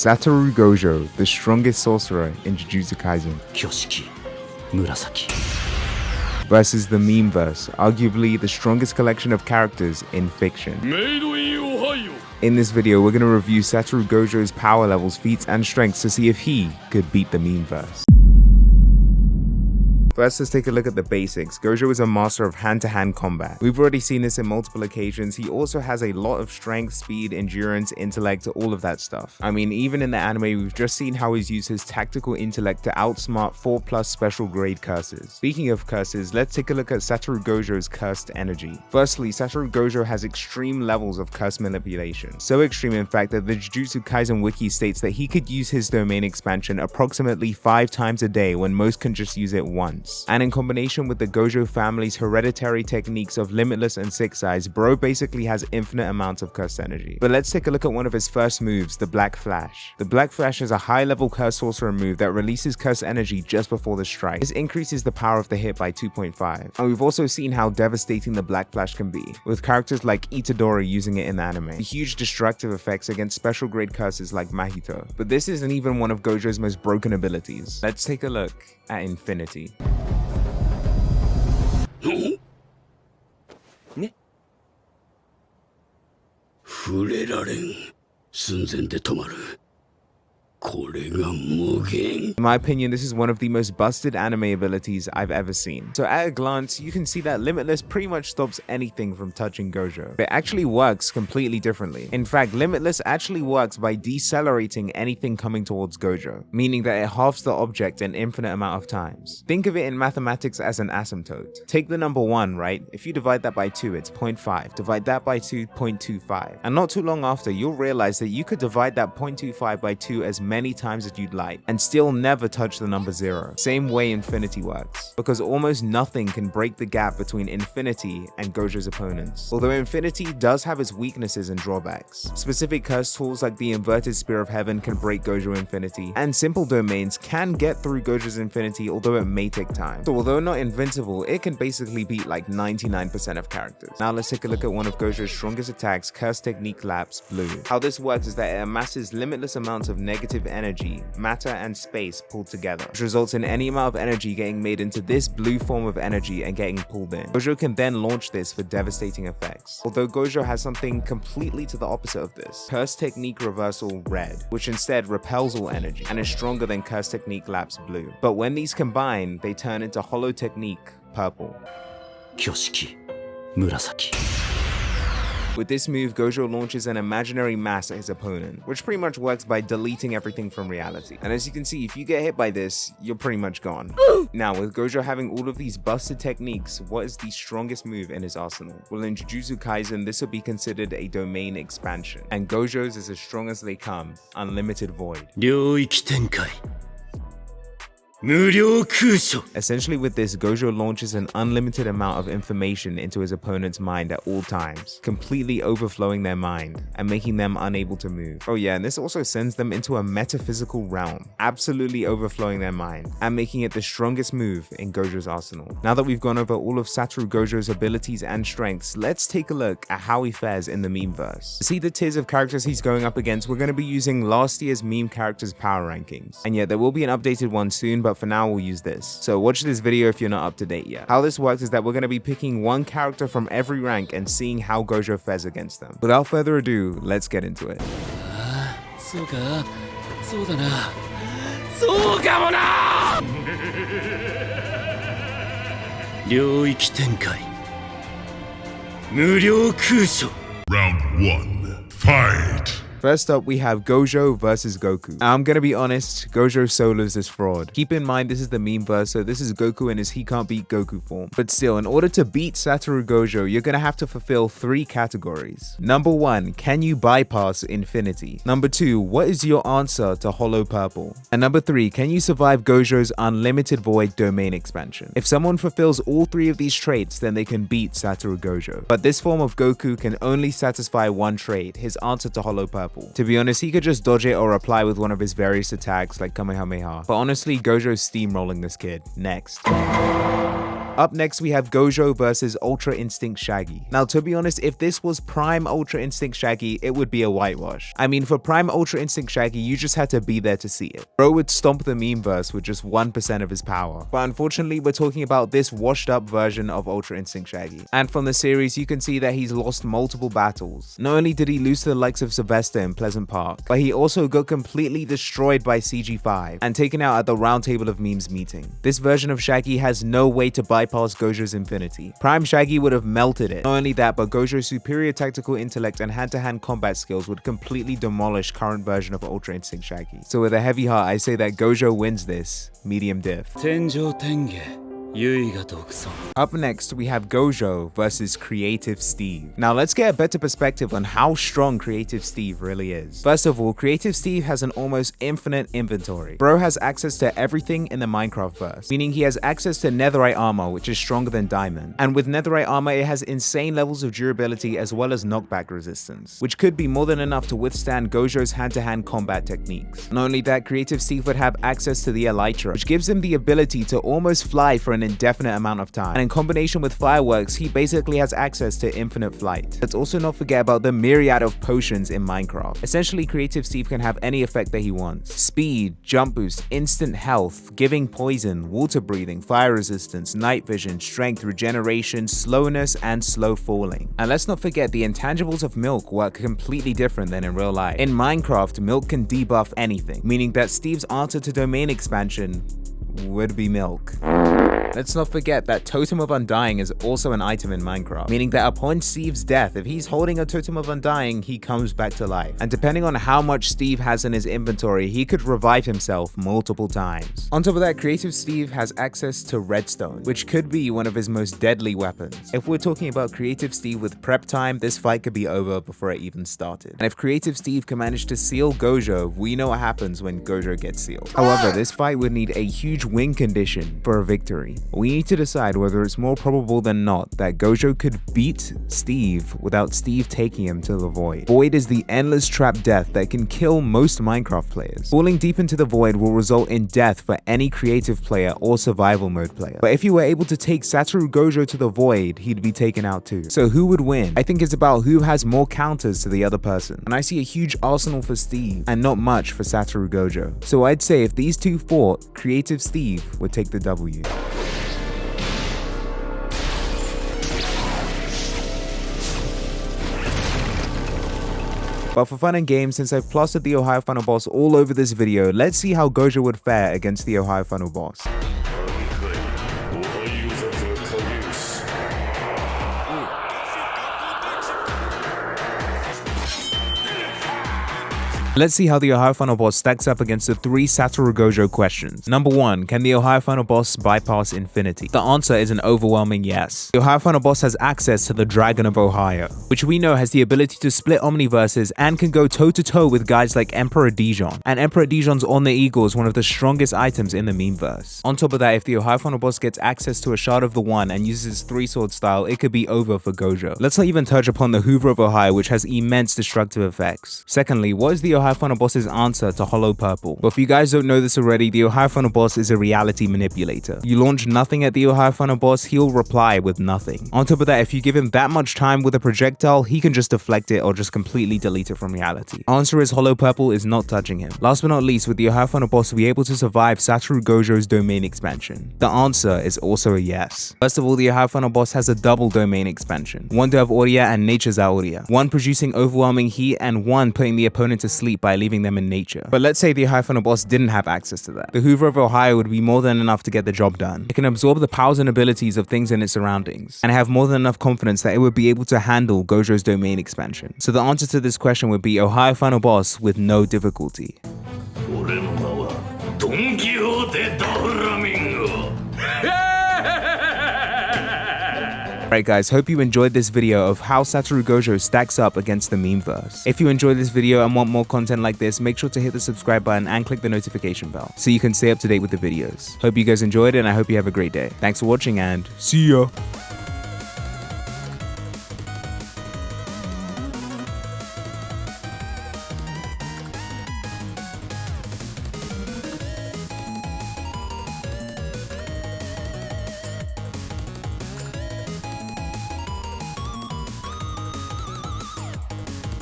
Satoru Gojo, the strongest sorcerer in Jujutsu Kaisen, 挙式紫 versus the Memeverse, arguably the strongest collection of characters in fiction. In this video, we're going to review Satoru Gojo's power levels, feats, and strengths to see if he could beat the Memeverse. First, let's take a look at the basics. Gojo is a master of hand-to-hand combat. We've already seen this in multiple occasions. He also has a lot of strength, speed, endurance, intellect, all of that stuff. I mean, even in the anime, we've just seen how he's used his tactical intellect to outsmart 4+ special grade curses. Speaking of curses, let's take a look at Satoru Gojo's cursed energy. Firstly, Satoru Gojo has extreme levels of curse manipulation. So extreme, in fact, that the Jujutsu Kaisen wiki states that he could use his domain expansion approximately 5 times a day when most can just use it once. And in combination with the Gojo family's hereditary techniques of Limitless and Six Eyes, bro basically has infinite amounts of cursed energy. But let's take a look at one of his first moves, the Black Flash. The Black Flash is a high-level curse sorcerer move that releases cursed energy just before the strike. This increases the power of the hit by 2.5. And we've also seen how devastating the Black Flash can be, with characters like Itadori using it in the anime. Huge destructive effects against special grade curses like Mahito. But this isn't even one of Gojo's most broken abilities. Let's take a look at Infinity. ね触れられん寸前で止まるこれが無限 In my opinion, this is one of the most busted anime abilities I've ever seen. So at a glance, you can see that Limitless pretty much stops anything from touching Gojo. But it actually works completely differently. In fact, Limitless actually works by decelerating anything coming towards Gojo, meaning that it halves the object an infinite amount of times. Think of it in mathematics as an asymptote. Take the number 1, right? If you divide that by 2, it's 0.5. Divide that by 2, 0.25. And not too long after, you'll realize that you could divide that 0.25 by 2 as many times as you'd like and still never touch the number 0. Same way Infinity works, because almost nothing can break the gap between Infinity and Gojo's opponents. Although Infinity does have its weaknesses and drawbacks. Specific curse tools like the Inverted Spear of Heaven can break Gojo Infinity, and simple domains can get through Gojo's Infinity, although it may take time. So although not invincible, it can basically beat like 99% of characters. Now let's take a look at one of Gojo's strongest attacks, Curse Technique Lapse Blue. How this works is that it amasses limitless amounts of negative energy, matter, and space pulled together, which results in any amount of energy getting made into this blue form of energy and getting pulled in. Gojo can then launch this for devastating effects. Although Gojo has something completely to the opposite of this, Curse Technique Reversal Red, which instead repels all energy and is stronger than Curse Technique Lapse Blue. But when these combine, they turn into Hollow Technique Purple. 挙式紫 With this move, Gojo launches an imaginary mass at his opponent, which pretty much works by deleting everything from reality. And as you can see, if you get hit by this, you're pretty much gone. Now, with Gojo having all of these busted techniques, what is the strongest move in his arsenal? Well, in Jujutsu Kaisen, this would be considered a domain expansion, and Gojo's is as strong as they come, Unlimited Void. 領域展開無料空所 Essentially with this, Gojo launches an unlimited amount of information into his opponent's mind at all times, completely overflowing their mind and making them unable to move. Oh yeah, and this also sends them into a metaphysical realm, absolutely overflowing their mind and making it the strongest move in Gojo's arsenal. Now that we've gone over all of Satoru Gojo's abilities and strengths, let's take a look at how he fares in the Memeverse. To see the tiers of characters he's going up against, we're going to be using last year's meme characters power rankings. And yeah, there will be an updated one soon, but for now we'll use this. So watch this video if you're not up to date yet. How this works is that we're going to be picking one character from every rank and seeing how Gojo fares against them. Without further ado, let's get into it. そうかそうだなそうかもな領域展開無料空所 Round 1. Fight! First up, we have Gojo versus Goku. I'm gonna be honest, Gojo solos this fraud. Keep in mind, this is the Memeverse, so this is Goku in his he can't beat Goku form. But still, in order to beat Satoru Gojo, you're gonna have to fulfill 3 categories. Number 1, can you bypass Infinity? Number 2, what is your answer to Hollow Purple? And number 3, can you survive Gojo's Unlimited Void domain expansion? If someone fulfills all 3 of these traits, then they can beat Satoru Gojo. But this form of Goku can only satisfy one trait, his answer to Hollow Purple. To be honest, he could just dodge it or reply with one of his various attacks like Kamehameha. But honestly, Gojo's steamrolling this kid. Next. Up next, we have Gojo versus Ultra Instinct Shaggy. Now, to be honest, if this was Prime Ultra Instinct Shaggy, it would be a whitewash. I mean, for Prime Ultra Instinct Shaggy, you just had to be there to see it. Bro would stomp the memeverse with just 1% of his power. But unfortunately, we're talking about this washed up version of Ultra Instinct Shaggy. And from the series, you can see that he's lost multiple battles. Not only did he lose to the likes of Sylvester in Pleasant Park, but he also got completely destroyed by CG5 and taken out at the Round Table of Memes meeting. This version of Shaggy has no way to bypass Gojo's infinity. Prime Shaggy would have melted it. Not only that, but Gojo's superior tactical intellect and hand-to-hand combat skills would completely demolish current version of Ultra Instinct Shaggy. So with a heavy heart, I say that Gojo wins this, medium diff. Up next, we have Gojo versus Creative Steve. Now let's get a better perspective on how strong Creative Steve really is. First of all, Creative Steve has an almost infinite inventory. Bro has access to everything in the Minecraft verse, meaning he has access to netherite armor, which is stronger than diamond. And with netherite armor, it has insane levels of durability as well as knockback resistance, which could be more than enough to withstand Gojo's hand-to-hand combat techniques. Not only that, Creative Steve would have access to the Elytra, which gives him the ability to almost fly for an indefinite amount of time. And in combination with fireworks, he basically has access to infinite flight. Let's also not forget about the myriad of potions in Minecraft. Essentially, Creative Steve can have any effect that he wants. Speed, jump boost, instant health, giving poison, water breathing, fire resistance, night vision, strength, regeneration, slowness, and slow falling. And let's not forget the intangibles of Milk work completely different than in real life. In Minecraft, Milk can debuff anything, meaning that Steve's answer to domain expansion would be Milk. Let's not forget that Totem of Undying is also an item in Minecraft, meaning that upon Steve's death, if he's holding a Totem of Undying, he comes back to life. And depending on how much Steve has in his inventory, he could revive himself multiple times. On top of that, Creative Steve has access to Redstone, which could be one of his most deadly weapons. If we're talking about Creative Steve with prep time, this fight could be over before it even started. And if Creative Steve can manage to seal Gojo, we know what happens when Gojo gets sealed. However, this fight would need a huge win condition for a victory. We need to decide whether it's more probable than not that Gojo could beat Steve without Steve taking him to the Void. Void is the endless trap death that can kill most Minecraft players. Falling deep into the Void will result in death for any creative player or survival mode player. But if you were able to take Satoru Gojo to the Void, he'd be taken out too. So who would win? I think it's about who has more counters to the other person. And I see a huge arsenal for Steve and not much for Satoru Gojo. So I'd say if these two fought, Creative Steve would take the W. But for fun and games, since I've plastered the Ohio Funnel Boss all over this video, let's see how Gojo would fare against the Ohio Funnel Boss. Let's see how the Ohio Funnel Boss stacks up against the 3 Satoru Gojo questions. Number 1, can the Ohio Funnel Boss bypass infinity? The answer is an overwhelming yes. The Ohio Funnel Boss has access to the Dragon of Ohio, which we know has the ability to split Omniverses and can go toe-to-toe with guys like Emperor Dijon. And Emperor Dijon's On the Eagle is one of the strongest items in the memeverse. On top of that, if the Ohio Funnel Boss gets access to a Shard of the One and uses his 3-sword style, it could be over for Gojo. Let's not even touch upon the Hoover of Ohio, which has immense destructive effects. Secondly, what is the Ohio Funnel Boss's answer to Hollow Purple? But if you guys don't know this already, the Ohio Funnel Boss is a reality manipulator. You launch nothing at the Ohio Funnel Boss, he'll reply with nothing. On top of that, if you give him that much time with a projectile, he can just deflect it or just completely delete it from reality. Answer is Hollow Purple is not touching him. Last but not least, would the Ohio Funnel Boss be able to survive Satoru Gojo's domain expansion? The answer is also a yes. First of all, the Ohio Funnel Boss has a double domain expansion. One to have Auria and Nature's Auria. One producing overwhelming heat and one putting the opponent to sleep by leaving them in nature. But let's say the Ohio Funnel Boss didn't have access to that. The Hoover of Ohio would be more than enough to get the job done. It can absorb the powers and abilities of things in its surroundings, and have more than enough confidence that it would be able to handle Gojo's domain expansion. So the answer to this question would be Ohio Funnel Boss with no difficulty. Alright guys, hope you enjoyed this video of how Satoru Gojo stacks up against the memeverse. If you enjoyed this video and want more content like this, make sure to hit the subscribe button and click the notification bell so you can stay up to date with the videos. Hope you guys enjoyed it and I hope you have a great day. Thanks for watching and see ya!